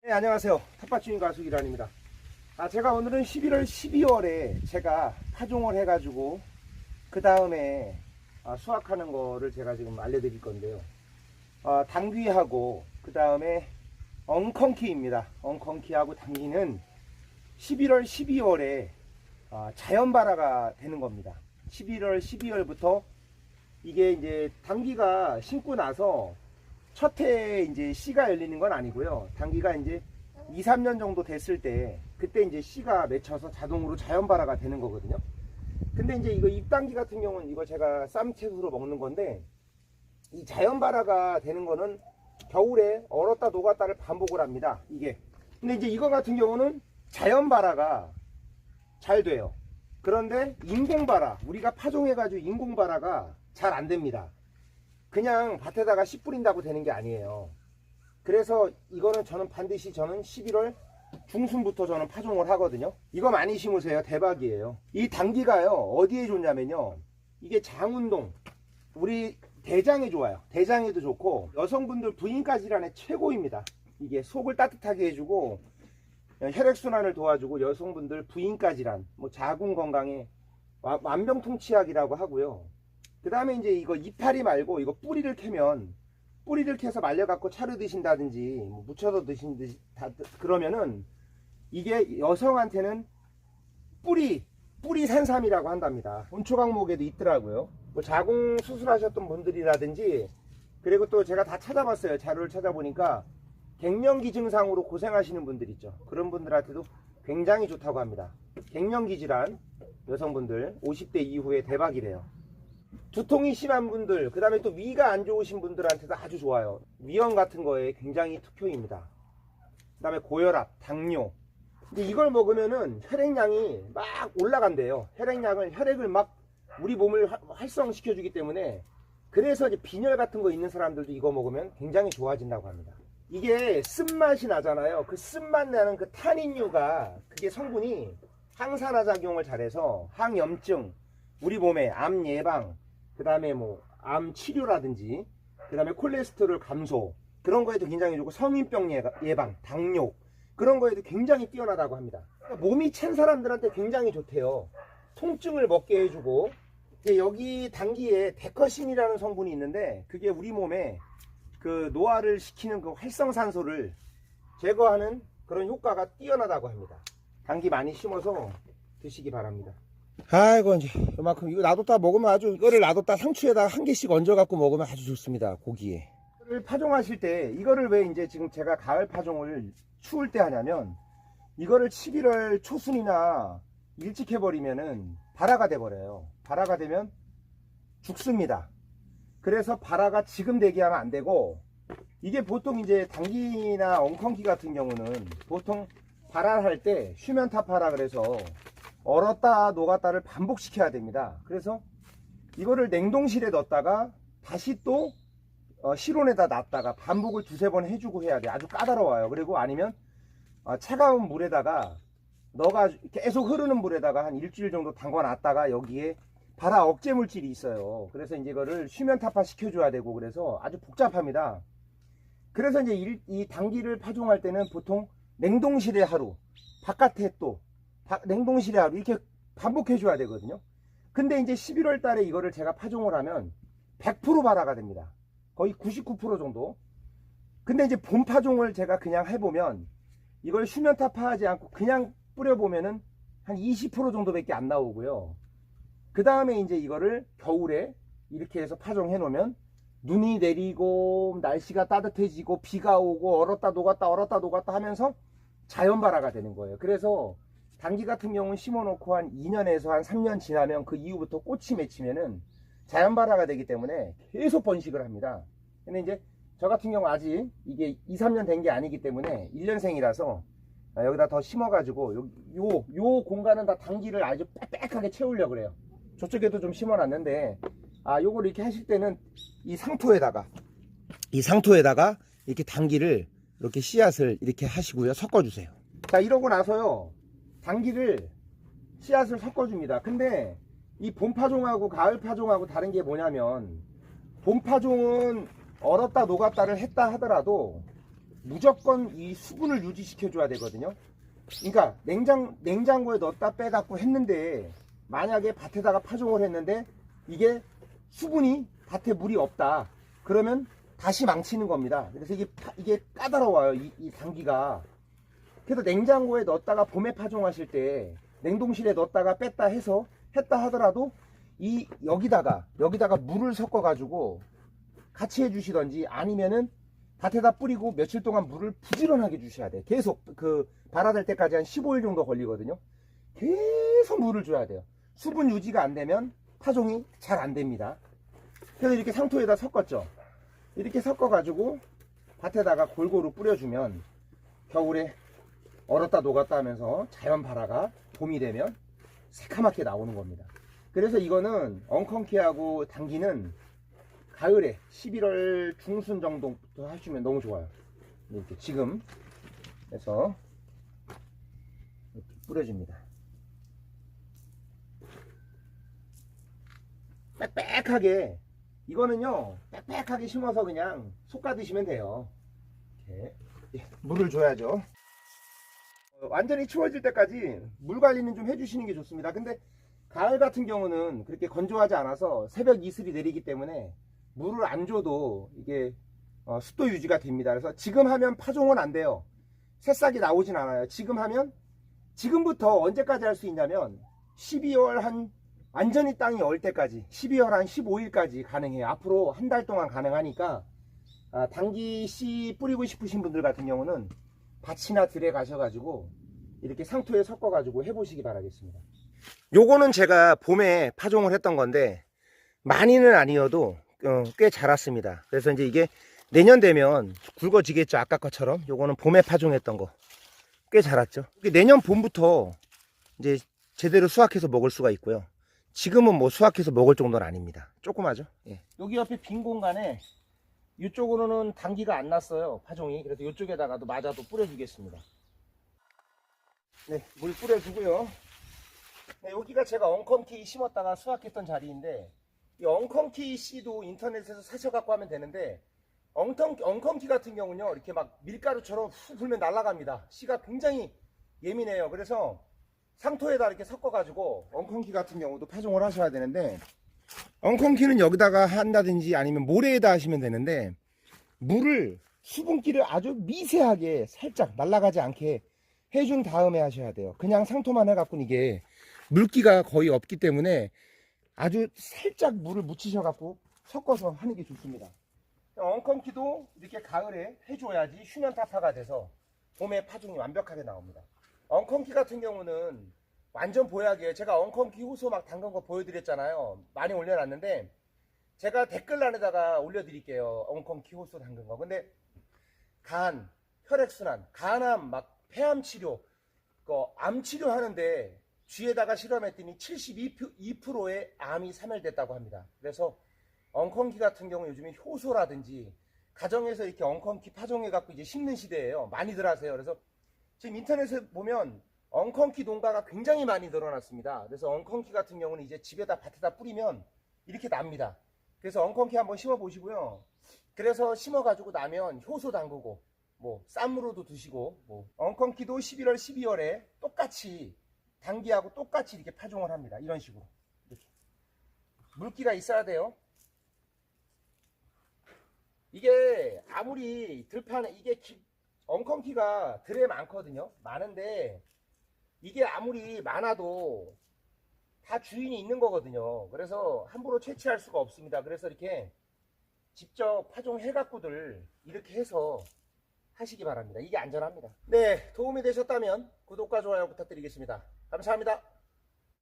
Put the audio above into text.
네, 안녕하세요. 텃밭주인 가수 이란입니다. 제가 오늘은 11월 12월에 제가 파종을 해가지고 그 다음에 수확하는 거를 제가 지금 알려드릴 건데요. 당귀하고 그 다음에 엉컨키입니다. 엉컨키하고 당귀는 11월 12월에 자연발화가 되는 겁니다. 11월 12월부터 이게 이제 당귀가 심고 나서 첫 해에 이제 씨가 열리는 건 아니고요. 당귀가 이제 2, 3년 정도 됐을 때 그때 이제 씨가 맺혀서 자동으로 자연발화가 되는 거거든요. 근데 이제 이거 잎당귀 같은 경우는 이거 제가 쌈채소로 먹는 건데, 이 자연발화가 되는 거는 겨울에 얼었다 녹았다를 반복을 합니다. 이게. 근데 이제 이거 같은 경우는 자연발화가 잘 돼요. 그런데 인공발화, 우리가 파종해가지고 인공발화가 잘 안 됩니다. 그냥 밭에다가 씨 뿌린다고 되는 게 아니에요. 그래서 이거는 저는 반드시 11월 중순부터 저는 파종을 하거든요. 이거 많이 심으세요. 대박이에요. 이 당귀가요, 어디에 좋냐면요, 이게 장운동, 우리 대장에 좋아요. 대장에도 좋고 여성분들 부인과 질환에 최고입니다. 이게 속을 따뜻하게 해주고 혈액순환을 도와주고 여성분들 부인과 질환, 뭐 자궁 건강에 만병통치약이라고 하고요. 그 다음에 이제 이거 이파리 말고 이거 뿌리를 캐면, 뿌리를 캐서 말려갖고 차로 드신다든지 뭐 무쳐서 드신다든지 그러면은 이게 여성한테는 뿌리 산삼이라고 한답니다. 온초강목에도 있더라고요. 뭐 자궁 수술하셨던 분들이라든지, 그리고 또 제가 다 찾아봤어요. 자료를 찾아보니까 갱년기 증상으로 고생하시는 분들 있죠. 그런 분들한테도 굉장히 좋다고 합니다. 갱년기 질환 여성분들 50대 이후에 대박이래요. 두통이 심한 분들, 그 다음에 또 위가 안 좋으신 분들한테도 아주 좋아요. 위염 같은 거에 굉장히 특효입니다. 그 다음에 고혈압, 당뇨. 근데 이걸 먹으면은 혈액량이 막 올라간대요. 혈액을 막 우리 몸을 활성시켜주기 때문에, 그래서 이제 빈혈 같은 거 있는 사람들도 이거 먹으면 굉장히 좋아진다고 합니다. 이게 쓴맛이 나잖아요. 그 쓴맛 나는 그 타닌류가, 그게 성분이 항산화 작용을 잘해서 항염증, 우리 몸에 암 예방, 그 다음에 뭐 암 치료라든지, 그 다음에 콜레스테롤 감소, 그런 거에도 굉장히 좋고, 성인병 예방, 당뇨, 그런 거에도 굉장히 뛰어나다고 합니다. 몸이 찬 사람들한테 굉장히 좋대요. 통증을 먹게 해주고, 여기 당귀에 데커신이라는 성분이 있는데, 그게 우리 몸에 그 노화를 시키는 그 활성산소를 제거하는 그런 효과가 뛰어나다고 합니다. 당귀 많이 심어서 드시기 바랍니다. 아이고, 이제 이만큼 이거 놔뒀다 먹으면 아주, 이거를 놔뒀다 상추에다가 한 개씩 얹어 갖고 먹으면 아주 좋습니다. 고기에. 이거를 파종하실 때, 이거를 왜 이제 지금 제가 가을 파종을 추울 때 하냐면, 이거를 11월 초순이나 일찍 해버리면은 발화가 돼버려요. 발화가 되면 죽습니다. 그래서 발화가 지금 대기하면 안 되고, 이게 보통 이제 당귀나 엉컨키 같은 경우는 보통 발화할 때 휴면타파라 그래서 얼었다 녹았다를 반복시켜야 됩니다. 그래서 이거를 냉동실에 넣었다가 다시 또 실온에다 놨다가 반복을 두세 번 해주고 해야 돼. 아주 까다로워요. 그리고 아니면 차가운 물에다가 넣어가 계속 흐르는 물에다가 한 일주일 정도 담궈 놨다가 여기에 발화 억제 물질이 있어요. 그래서 이제 이거를 수면 타파 시켜줘야 되고, 그래서 아주 복잡합니다. 그래서 이제 이 당귀를 파종할 때는 보통 냉동실에 하루, 바깥에 또 냉동실에 하루, 이렇게 반복해 줘야 되거든요. 근데 이제 11월 달에 이거를 제가 파종을 하면 100% 발화가 됩니다. 거의 99% 정도. 근데 이제 봄 파종을 제가 그냥 해보면, 이걸 수면 타파하지 않고 그냥 뿌려보면은 한 20% 정도밖에 안 나오고요. 그 다음에 이제 이거를 겨울에 이렇게 해서 파종해 놓으면 눈이 내리고 날씨가 따뜻해지고 비가 오고 얼었다 녹았다 하면서 자연 발화가 되는 거예요. 그래서 당귀 같은 경우는 심어 놓고 한 2년에서 한 3년 지나면 그 이후부터 꽃이 맺히면은 자연 발화가 되기 때문에 계속 번식을 합니다. 근데 이제 저 같은 경우 아직 이게 2, 3년 된 게 아니기 때문에 1년생이라서 여기다 더 심어 가지고 요 공간은 다 당귀를 아주 빽빽하게 채우려고 그래요. 저쪽에도 좀 심어 놨는데, 요걸 이렇게 하실 때는 이 상토에다가 이렇게 당귀를 이렇게 씨앗을 이렇게 하시고요. 섞어 주세요. 자, 이러고 나서요, 당귀를 씨앗을 섞어 줍니다. 근데 이 봄 파종하고 가을 파종하고 다른 게 뭐냐면, 봄 파종은 얼었다 녹았다를 했다 하더라도 무조건 이 수분을 유지시켜 줘야 되거든요. 그러니까 냉장고에 넣었다 빼갖고 했는데, 만약에 밭에다가 파종을 했는데 이게 수분이 밭에 물이 없다 그러면 다시 망치는 겁니다. 그래서 이게 까다로워요, 이 단기가. 그래서 냉장고에 넣었다가 봄에 파종하실 때 냉동실에 넣었다가 뺐다 해서 했다 하더라도 여기다가 물을 섞어 가지고 같이 해 주시던지, 아니면은 밭에다 뿌리고 며칠 동안 물을 부지런하게 주셔야 돼. 계속 발아될 때까지 한 15일 정도 걸리거든요. 계속 물을 줘야 돼요. 수분 유지가 안 되면 파종이 잘 안 됩니다. 그래서 이렇게 상토에다 섞었죠. 이렇게 섞어 가지고 밭에다가 골고루 뿌려주면 겨울에 얼었다 녹았다 하면서 자연 발화가 봄이 되면 새카맣게 나오는 겁니다. 그래서 이거는 엉컨키하고 당기는 가을에 11월 중순 정도부터 하시면 너무 좋아요. 이렇게 지금 해서 이렇게 뿌려줍니다. 빽빽하게, 이거는요 빽빽하게 심어서 그냥 솎아 드시면 돼요. 이렇게 물을 줘야죠. 완전히 추워질 때까지 물 관리는 좀 해주시는 게 좋습니다. 근데 가을 같은 경우는 그렇게 건조하지 않아서 새벽 이슬이 내리기 때문에 물을 안 줘도 이게 습도 유지가 됩니다. 그래서 지금 하면 파종은 안 돼요. 새싹이 나오진 않아요. 지금 하면, 지금부터 언제까지 할 수 있냐면 12월 한 완전히 땅이 얼 때까지, 12월 한 15일까지 가능해요. 앞으로 한 달 동안 가능하니까 당기 씨 뿌리고 싶으신 분들 같은 경우는 밭이나 들에 가셔가지고 이렇게 상토에 섞어가지고 해보시기 바라겠습니다. 요거는 제가 봄에 파종을 했던 건데 많이는 아니어도 꽤 자랐습니다. 그래서 이제 이게 내년 되면 굵어지겠죠. 아까 것처럼. 요거는 봄에 파종했던 거 꽤 자랐죠. 내년 봄부터 이제 제대로 수확해서 먹을 수가 있고요. 지금은 뭐 수확해서 먹을 정도는 아닙니다. 조그마죠. 예. 여기 옆에 빈 공간에 이쪽으로는 단기가 안 났어요, 파종이. 그래서 이쪽에다가도 마저도 뿌려주겠습니다. 네, 물 뿌려주고요. 네, 여기가 제가 엉컨키 심었다가 수확했던 자리인데, 이 엉컨키 씨도 인터넷에서 사셔갖고 하면 되는데, 엉컨키 같은 경우는요 이렇게 막 밀가루처럼 훅 불면 날아갑니다. 씨가 굉장히 예민해요. 그래서 상토에다 이렇게 섞어가지고 엉컨키 같은 경우도 파종을 하셔야 되는데, 엉컨키는 여기다가 한다든지 아니면 모래에다 하시면 되는데, 물을 수분기를 아주 미세하게 살짝 날아가지 않게 해준 다음에 하셔야 돼요. 그냥 상토만 해갖고는 이게 물기가 거의 없기 때문에 아주 살짝 물을 묻히셔갖고 섞어서 하는 게 좋습니다. 엉컨키도 이렇게 가을에 해줘야지 휴면타파가 돼서 봄에 파종이 완벽하게 나옵니다. 엉컨키 같은 경우는 완전 보약이에요. 제가 엉컨키 효소 막 담근 거 보여드렸잖아요. 많이 올려놨는데 제가 댓글란에다가 올려드릴게요. 엉컨키 효소 담근 거. 근데 간, 혈액순환, 간암, 막 폐암 치료, 암 치료 하는데 쥐에다가 실험했더니 72%의 암이 사멸됐다고 합니다. 그래서 엉컨키 같은 경우 요즘에 효소라든지 가정에서 이렇게 엉컨키 파종해갖고 이제 심는 시대예요. 많이들 하세요. 그래서 지금 인터넷에 보면 엉컨키 농가가 굉장히 많이 늘어났습니다. 그래서 엉컨키 같은 경우는 이제 집에다 밭에다 뿌리면 이렇게 납니다. 그래서 엉컨키 한번 심어 보시고요. 그래서 심어가지고 나면 효소 담그고 뭐 쌈으로도 드시고, 뭐 엉컨키도 11월 12월에 똑같이 단기하고 똑같이 이렇게 파종을 합니다. 이런 식으로 이렇게 물기가 있어야 돼요. 이게 아무리 들판에 엉컨키가 들에 많거든요. 많은데 이게 아무리 많아도 다 주인이 있는 거거든요. 그래서 함부로 채취할 수가 없습니다. 그래서 이렇게 직접 파종해 갖고들 이렇게 해서 하시기 바랍니다. 이게 안전합니다. 네, 도움이 되셨다면 구독과 좋아요 부탁드리겠습니다. 감사합니다.